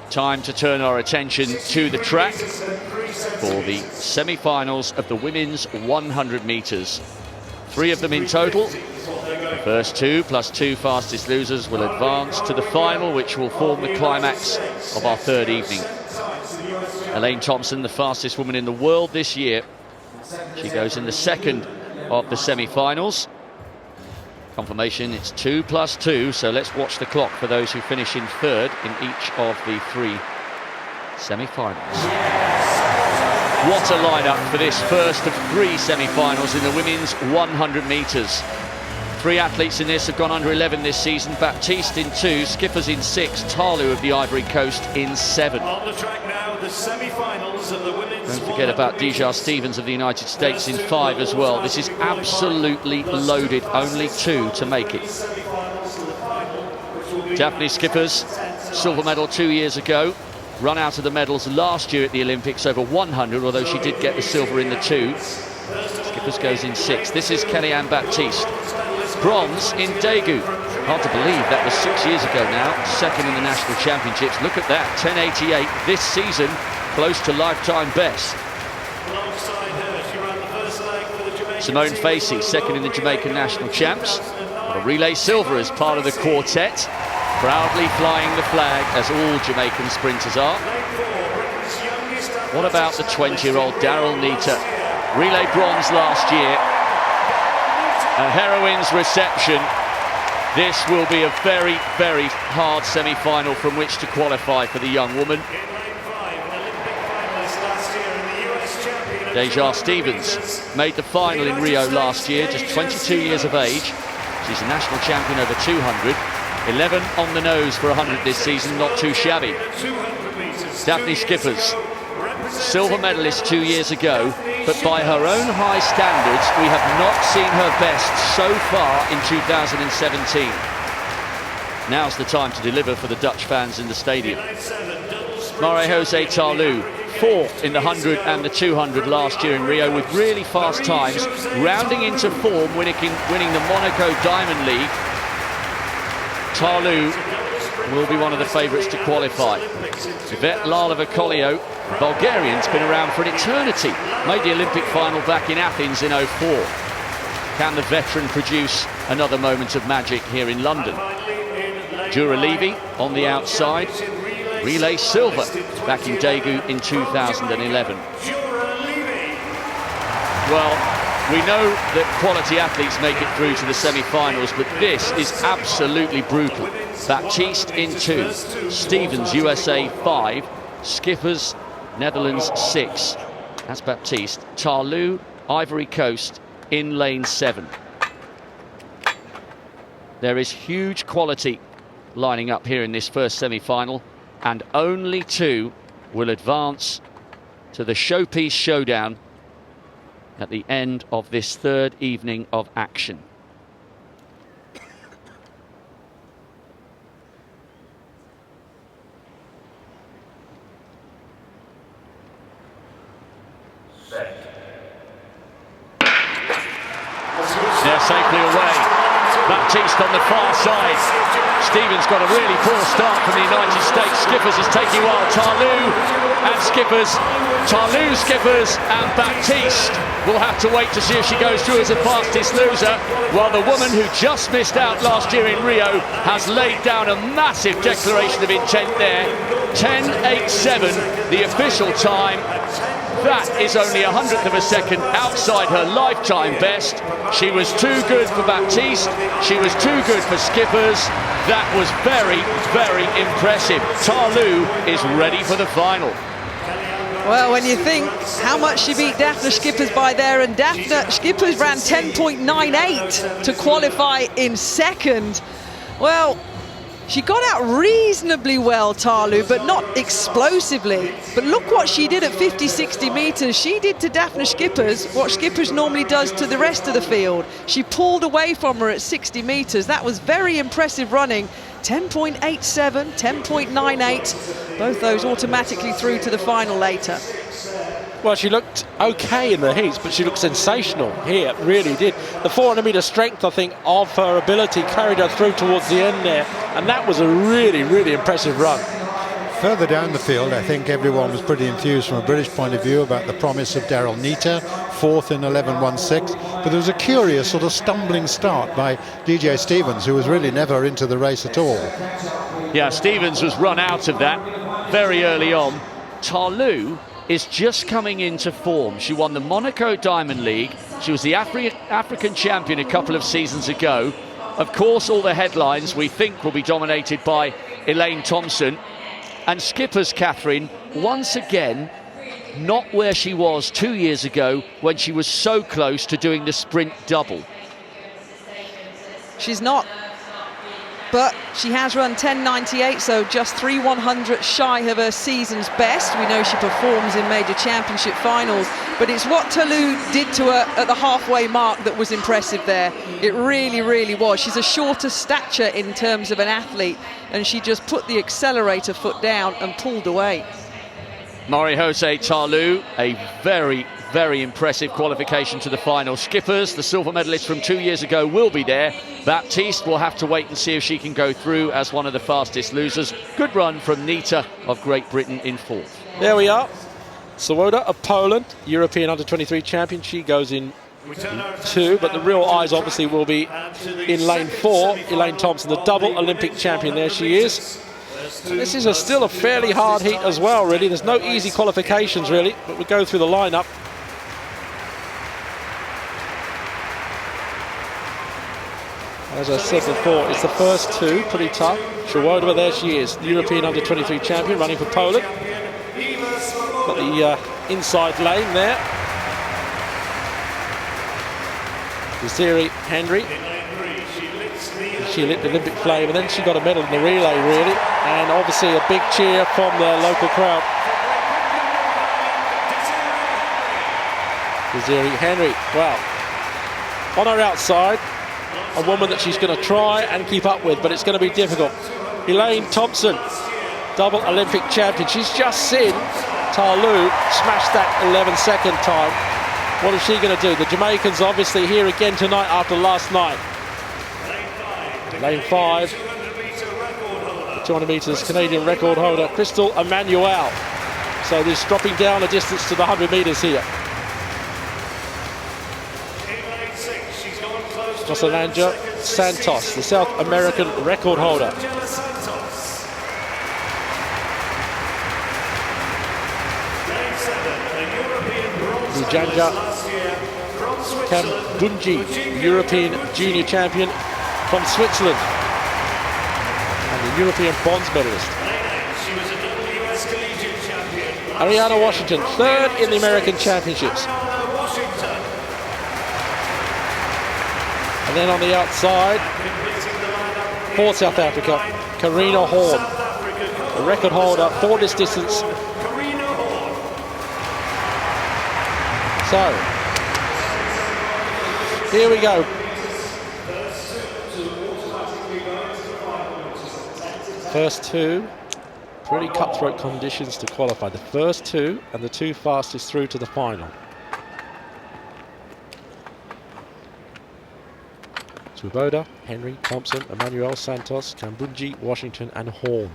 Time to turn our attention to the track for the semi-finals of the women's 100 metres. 3 of them in total. The first 2 plus 2 fastest losers will advance to the final, which will form the climax of our third evening. Elaine Thompson, the fastest woman in the world this year. She goes in the second of the semi-finals. Confirmation, it's 2 plus 2, so let's watch the clock for those who finish in third in each of the 3 semi-finals. What a lineup for this first of 3 semi-finals in the women's 100 metres. 3 athletes in this have gone under 11 this season. Baptiste in 2, Schippers in 6, Ta-Lou of the Ivory Coast in 7. On the track now, the semi-finals of the women's. Don't forget about Deja Stevens of the United States in 5 as well. This is absolutely loaded. Only 2 to make it. Daphne Schippers, silver medal 2 years ago. Run out of the medals last year at the Olympics over 100, although she did get the silver in the 2. Schippers goes in 6. This is Kellyanne Baptiste. Bronze in Daegu. Hard to believe that was 6 years ago now. Second in the national championships. Look at that, 10.88 this season, close to lifetime best. Simone Facey, second in the Jamaican national champs. A relay silver as part of the quartet, proudly flying the flag as all Jamaican sprinters are. What about the 20-year-old Daryl Nita? Relay bronze last year. A heroine's reception. This will be a very, very hard semi-final from which to qualify for the young woman. Deja Stevens made the final in Rio last year, just 22 years of age. She's a national champion over 200. 11 on the nose for 100 this season, not too shabby. Daphne Schippers, silver medalist 2 years ago, but by her own high standards, we have not seen her best so far in 2017. Now's the time to deliver for the Dutch fans in the stadium. Marie-José Ta-Lou, 4th in the 100 and the 200 last year in Rio with really fast times, rounding into form, winning the Monaco Diamond League. Ta-Lou will be one of the favourites to qualify. Yvette Lalova-Colliot, Bulgarian's been around for an eternity. Made the Olympic final back in Athens in 04. Can the veteran produce another moment of magic here in London? Jura Levy on the outside. Relay silver back in Daegu in 2011. Well, we know that quality athletes make it through to the semi-finals, but this is absolutely brutal. Baptiste in 2, Stevens, USA 5, Schippers, Netherlands 6. That's Baptiste. Ta-Lou, Ivory Coast in lane 7. There is huge quality lining up here in this first semi-final, and only 2 will advance to the showpiece showdown at the end of this third evening of action. They're safely away. Baptiste on the far side. Stevens got a really poor start from the United States. Schippers is taking well. Ta-Lou and Schippers. Ta-Lou, Schippers and Baptiste will have to wait to see if she goes through as the fastest loser, while the woman who just missed out last year in Rio has laid down a massive declaration of intent there. 10.87, the official time. That is only 100th of a second outside her lifetime best. She was too good for Baptiste. She was too good for Schippers. That was very, very impressive. Ta-Lou is ready for the final. Well, when you think how much she beat Daphne Schippers by there, and Daphne Schippers ran 10.98 to qualify in second. Well, she got out reasonably well, Ta-Lou, but not explosively. But look what she did at 50-60 metres. She did to Daphne Schippers what Schippers normally does to the rest of the field. She pulled away from her at 60 metres. That was very impressive running. 10.87, 10.98, both those automatically through to the final later. Well, she looked okay in the heats, but she looked sensational here, really did. The 400-metre strength, I think, of her ability carried her through towards the end there, and that was a really, really impressive run. Further down the field, I think everyone was pretty enthused from a British point of view about the promise of Daryl Nita, fourth in 11.16. But there was a curious sort of stumbling start by DJ Stevens, who was really never into the race at all. Yeah, Stevens was run out of that very early on. Ta Lou is just coming into form. She won the Monaco Diamond League. She was the African champion a couple of seasons ago. Of course, all the headlines we think will be dominated by Elaine Thompson. And Skippers Catherine, once again, not where she was 2 years ago when she was so close to doing the sprint double. She's not. But she has run 10.98, so just 3/100 shy of her season's best. We know she performs in major championship finals, but it's what Ta Lou did to her at the halfway mark that was impressive there. It really, really was. She's a shorter stature in terms of an athlete, and she just put the accelerator foot down and pulled away. Marie-José Ta Lou, a very, very impressive qualification to the final. Skippers, the silver medalist from 2 years ago, will be there. Baptiste will have to wait and see if she can go through as one of the fastest losers. Good run from Nita of Great Britain in fourth. There we are. Swoboda of Poland, European under-23 champion. She goes in 2, but the real eyes obviously will be in lane 4. Elaine Thompson, the double Olympic champion. There she is. This is still a fairly hard heat as well, really. There's no easy qualifications, really, but we go through the lineup. As I said before, it's the first two, pretty tough. Swoboda, there she is, the European under-23 champion, running for Poland. Got the inside lane there. Desiree Henry. She lit the Olympic flame, and then she got a medal in the relay, really, and obviously a big cheer from the local crowd. Desiree Henry, well, on her outside, a woman that she's going to try and keep up with, but it's going to be difficult. Elaine Thompson, double Olympic champion. She's just seen Ta Lou smash that 11-second time. What is she going to do? The Jamaicans obviously here again tonight after last night. Lane 5, the 200 metres Canadian record holder, Crystal Emmanuel. So this dropping down a distance to the 100 metres here. Jocelanja Santos, the South American record holder. Ujanja Kambunji, European junior champion from Switzerland, and the European bronze medalist. Ariana Washington, third in the American Championships. And then on the outside, for South Africa, Karina Horn, the record holder for this distance. So, here we go. First two, pretty cutthroat conditions to qualify. The first two and the two fastest through to the final. Swoboda, Henry, Thompson, Emmanuel, Santos, Kambunji, Washington and Horn.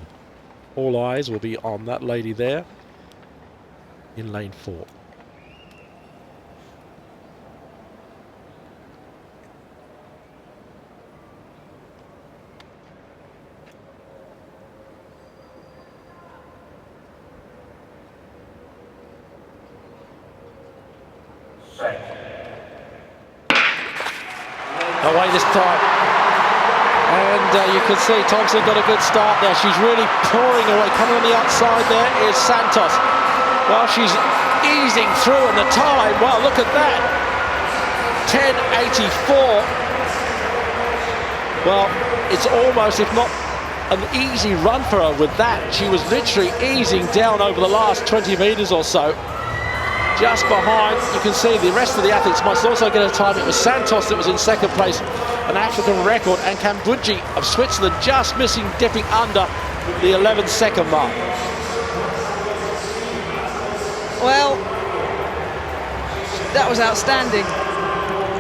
All eyes will be on that lady there in lane 4. Away this time, and you can see Thompson got a good start there. She's really pouring away. Coming on the outside there is Santos. Well, she's easing through, and the time, well, look at that, 10.84. Well, it's almost, if not an easy run for her with that. She was literally easing down over the last 20 metres or so. Just behind, you can see the rest of the athletes must also get a time. It was Santos that was in second place, an African record, and Kambunji of Switzerland just missing, dipping under the 11-second mark. Well, that was outstanding.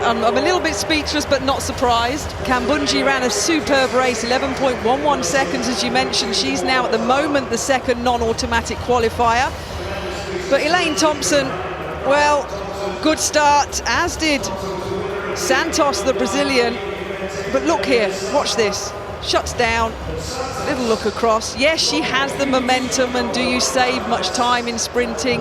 I'm a little bit speechless, but not surprised. Kambundji ran a superb race, 11.11 seconds, as you mentioned. She's now, at the moment, the second non-automatic qualifier. But Elaine Thompson, well, good start, as did Santos, the Brazilian. But look here, watch this. Shuts down, little look across. Yes, she has the momentum, and do you save much time in sprinting?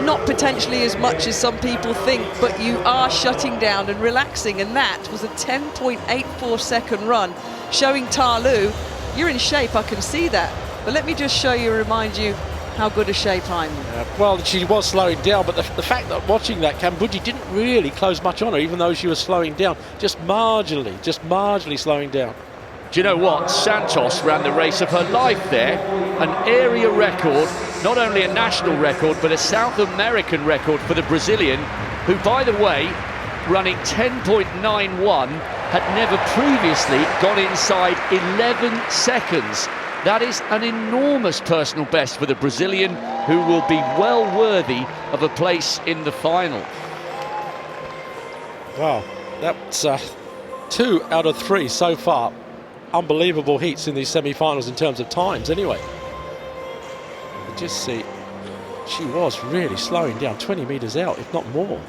Not potentially as much as some people think, but you are shutting down and relaxing, and that was a 10.84 second run, showing Ta Lou, you're in shape, I can see that. But let me just show you, remind you how good a shape I'm in. Well, she was slowing down, but the fact that watching that, Kambundji didn't really close much on her, even though she was slowing down, just marginally slowing down. Do you know what? Santos ran the race of her life there. An area record, not only a national record, but a South American record for the Brazilian, who, by the way, running 10.91, had never previously gone inside 11 seconds. That is an enormous personal best for the Brazilian, who will be well worthy of a place in the final. Wow, that's 2 out of 3 so far. Unbelievable heats in these semi-finals in terms of times anyway. You just see, she was really slowing down, 20 metres out, if not more.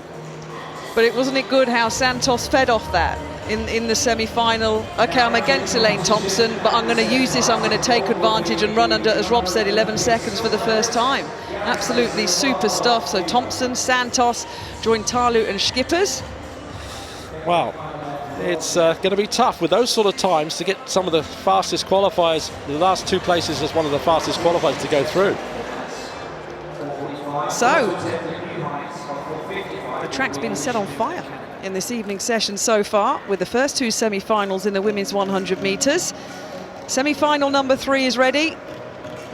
But wasn't it good how Santos fed off that in the semi-final? Okay, I'm against Elaine Thompson, but I'm going to use this, I'm going to take advantage and run under, as Rob said, 11 seconds for the first time. Absolutely super stuff. So Thompson, Santos, join Ta Lou and Schippers. Wow. It's going to be tough with those sort of times to get some of the fastest qualifiers, the last 2 places as one of the fastest qualifiers to go through. So, the track's been set on fire in this evening's session so far, with the first 2 semi-finals in the women's 100 metres. Semi-final number 3 is ready.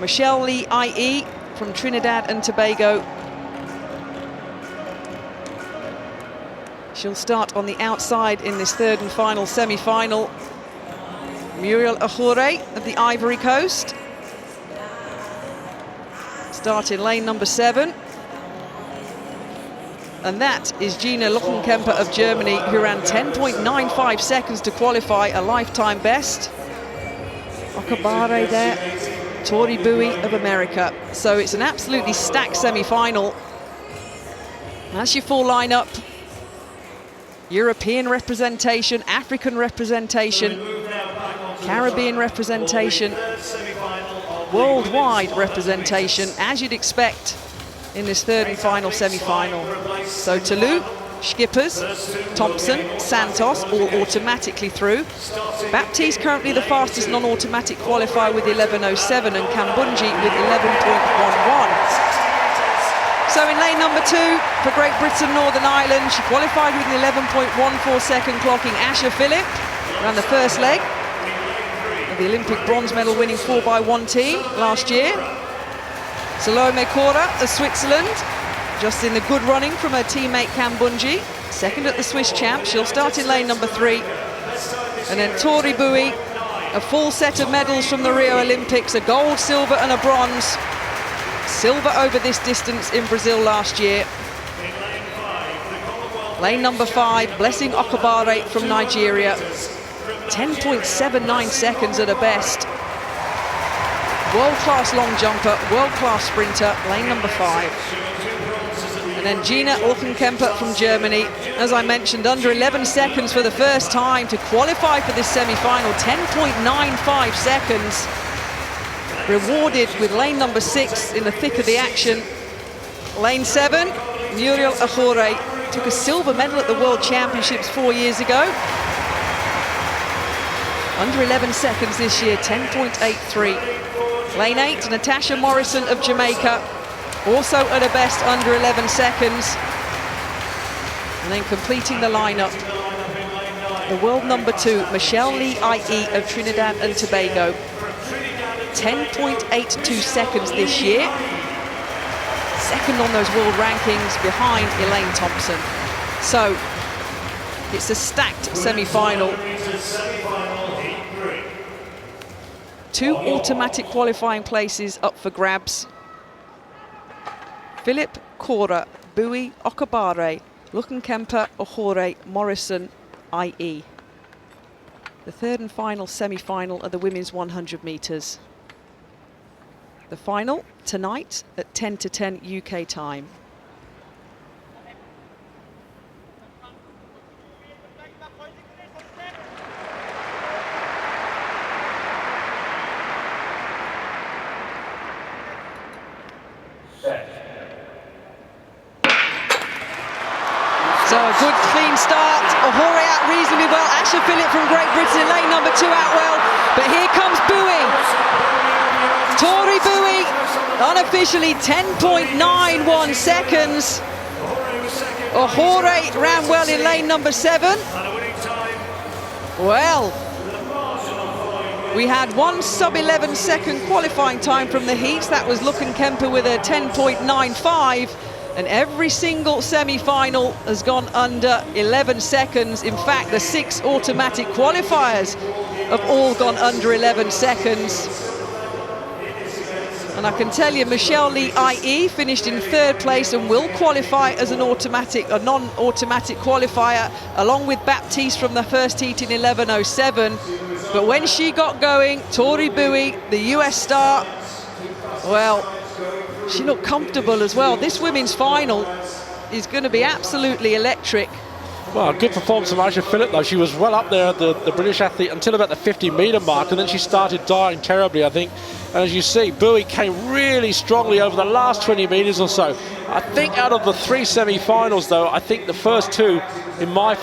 Michelle Lee IE from Trinidad and Tobago. She'll start on the outside in this third and final semi-final. Muriel Ajore of the Ivory Coast. Start in lane number 7. And that is Gina Lockenkemper of Germany, who ran 10.95 seconds to qualify, a lifetime best. Okabare there, Tori Bowie of America. So it's an absolutely stacked semi-final. That's your full lineup. European representation, African representation, Caribbean representation, worldwide representation, as you'd expect in this third and final semi-final. So Ta Lou, Schippers, Thompson, Santos all automatically through. Baptiste currently the fastest non-automatic qualifier with 11.07, and Kambundji with 11.11. So in lane number 2 for Great Britain, Northern Ireland, she qualified with an 11.14 second, clocking Asha Philip, ran the first leg of the Olympic bronze medal winning 4x1 team last year. Salome Cora of Switzerland, just in the good running from her teammate Kambundji, second at the Swiss Champs. She'll start in lane number 3. And then Tori Bowie, a full set of medals from the Rio Olympics, a gold, silver and a bronze. Silver over this distance in Brazil last year. Lane number 5, Blessing Okabare from Nigeria. 10.79 seconds at her best. World-class long jumper, world-class sprinter, lane number 5. And then Gina Lockenkemper from Germany, as I mentioned, under 11 seconds for the first time to qualify for this semi-final, 10.95 seconds. Rewarded with lane number 6 in the thick of the action. Lane 7, Muriel Ajore took a silver medal at the World Championships 4 years ago. Under 11 seconds this year, 10.83. Lane 8, Natasha Morrison of Jamaica, also at her best, under 11 seconds. And then completing the lineup, the world number 2, Michelle Lee IE of Trinidad and Tobago. 10.82 seconds this year. Second on those world rankings behind Elaine Thompson. So it's a stacked semi-final. 2 automatic qualifying places up for grabs. Philip, Cora, Bowie, Okabare, Lukenkemper, Ohore, Morrison, IE. The third and final semi-final of the women's 100 metres. The final tonight at 10 to 10 UK time. So a good clean start. Ohore out reasonably well. Asher Phillip from Great Britain in lane number 2 out well. But here comes Bowie. Tori Bowie, unofficially 10.91 seconds. Ohore ran well in lane number 7. Well, we had one sub-11 second qualifying time from the heats. That was Lukenkemper with a 10.95. And every single semi-final has gone under 11 seconds. In fact, the 6 automatic qualifiers have all gone under 11 seconds. And I can tell you, Michelle Lee IE finished in 3rd place and will qualify as a non-automatic qualifier, along with Baptiste from the first heat in 11.07. But when she got going, Tori Bowie, the US star, well, she looked comfortable as well. This women's final is going to be absolutely electric. Well, good performance from Asher Phillip, though. She was well up there, the British athlete, until about the 50-metre mark, and then she started dying terribly, I think. And as you see, Bowie came really strongly over the last 20 metres or so. I think out of the 3 semi-finals, though, I think the first 2, in my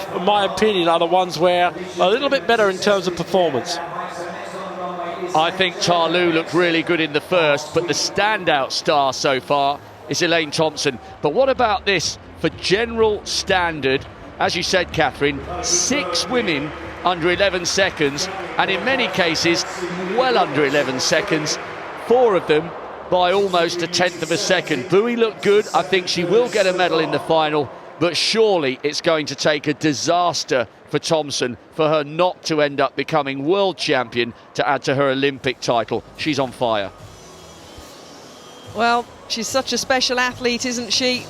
opinion, are the ones where a little bit better in terms of performance. I think Ta Lou looked really good in the first, but the standout star so far is Elaine Thompson. But what about this for general standard? As you said, Catherine, 6 women under 11 seconds, and in many cases, well under 11 seconds, 4 of them by almost a 1/10 of a second. Bowie looked good. I think she will get a medal in the final, but surely it's going to take a disaster for Thompson for her not to end up becoming world champion to add to her Olympic title. She's on fire. Well, she's such a special athlete, isn't she?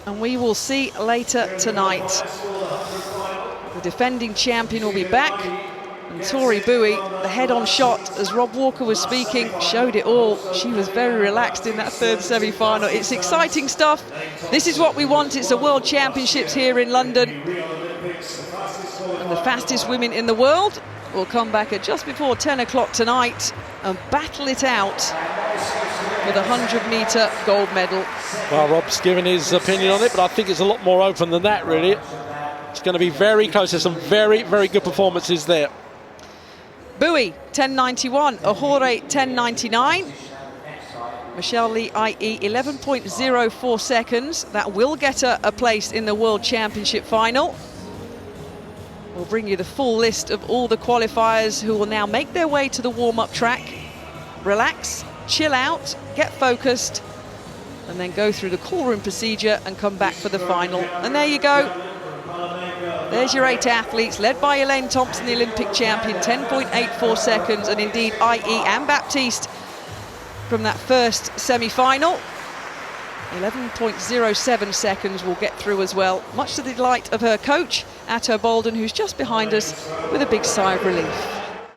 And we will see later tonight. The defending champion will be back. And Tori Bowie, the head-on shot, as Rob Walker was speaking, showed it all. She was very relaxed in that 3rd semi-final. It's exciting stuff. This is what we want. It's the World Championships here in London. And the fastest women in the world will come back at just before 10 o'clock tonight and battle it out for the 100-metre gold medal. Well, Rob's given his opinion on it, but I think it's a lot more open than that, really. It's going to be very close. There's some very, very good performances there. Bowie, 10.91. Ohore, 10.99. Michelle Lee IE, 11.04 seconds. That will get her a place in the World Championship final. We'll bring you the full list of all the qualifiers who will now make their way to the warm-up track. Relax, chill out, get focused, and then go through the call room procedure and come back for the final. And there you go. There's your 8 athletes, led by Elaine Thompson, the Olympic champion, 10.84 seconds, and indeed IE and Baptiste from that first semi-final. 11.07 seconds will get through as well, much to the delight of her coach, Atto Boldon, who's just behind us with a big sigh of relief.